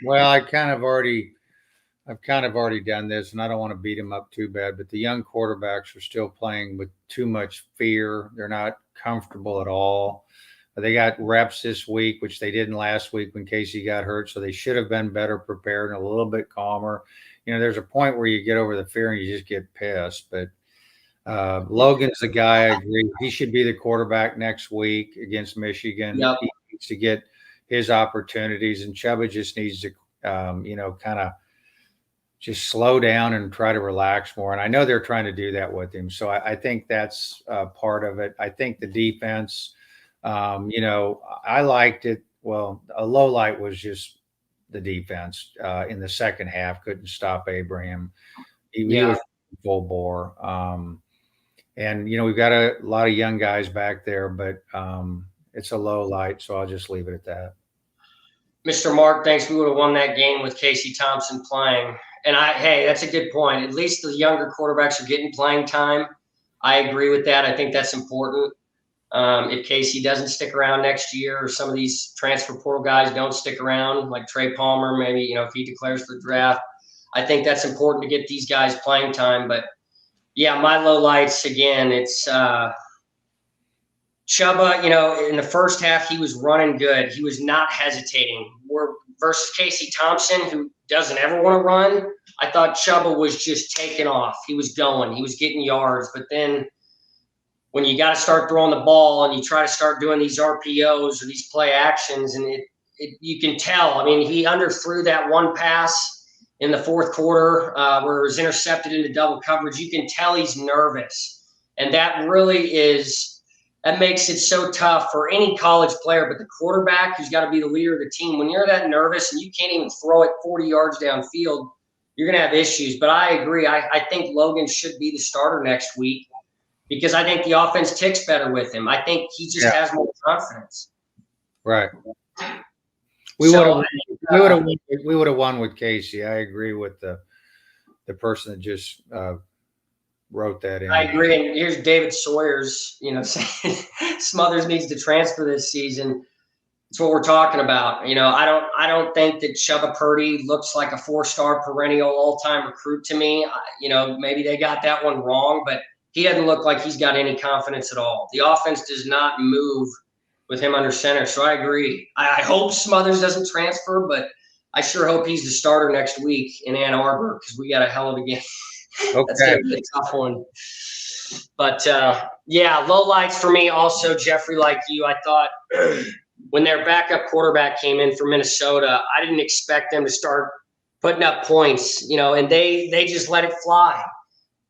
Well, I've kind of already done this, and I don't want to beat him up too bad, but the young quarterbacks are still playing with too much fear. They're not comfortable at all. They got reps this week, which they didn't last week when Casey got hurt, so they should have been better prepared and a little bit calmer. There's a point where you get over the fear and you just get pissed. But Logan's the guy. I agree. He should be the quarterback next week against Michigan. Yep. He needs to get his opportunities, and Chubba just needs to, kind of just slow down and try to relax more. And I know they're trying to do that with him. So I think that's part of it. I think the defense, I liked it. Well, a low light was just the defense in the second half. Couldn't stop Abraham. He was full bore. And, we've got a lot of young guys back there, but it's a low light. So I'll just leave it at that. Mr. Mark thinks we would have won that game with Casey Thompson playing. And hey, that's a good point. At least the younger quarterbacks are getting playing time. I agree with that. I think that's important. If Casey doesn't stick around next year, or some of these transfer portal guys don't stick around, like Trey Palmer, maybe, if he declares for the draft, I think that's important to get these guys playing time. But yeah, my low lights, again, it's Chubba, in the first half, he was running good. He was not hesitating. Versus Casey Thompson, who doesn't ever want to run, I thought Chubba was just taking off. He was going. He was getting yards. But then when you got to start throwing the ball and you try to start doing these RPOs or these play actions, and you can tell. I mean, he underthrew that one pass in the fourth quarter where it was intercepted into double coverage. You can tell he's nervous. And that really that makes it so tough for any college player, but the quarterback who's got to be the leader of the team, when you're that nervous and you can't even throw it 40 yards downfield, you're going to have issues. But I agree. I think Logan should be the starter next week because I think the offense ticks better with him. I think he just has more confidence. Right. We would have won with Casey. I agree with the person that just wrote that in. I agree. And here's David Sawyer's, saying Smothers needs to transfer this season. That's what we're talking about. I don't think that Chubba Purdy looks like a 4-star perennial all-time recruit to me. Maybe they got that one wrong, but he doesn't look like he's got any confidence at all. The offense does not move with him under center. So I agree. I hope Smothers doesn't transfer, but I sure hope he's the starter next week in Ann Arbor because we got a hell of a game. Okay. That's going to be a tough one. But, low lights for me also, Jeffrey, like you. I thought when their backup quarterback came in for Minnesota, I didn't expect them to start putting up points, and they just let it fly.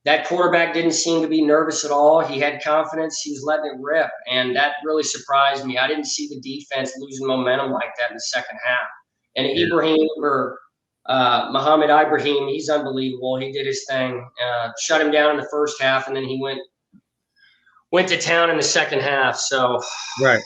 That quarterback didn't seem to be nervous at all. He had confidence. He was letting it rip, and that really surprised me. I didn't see the defense losing momentum like that in the second half. And Muhammad Ibrahim, he's unbelievable. He did his thing, shut him down in the first half, and then he went to town in the second half. So right.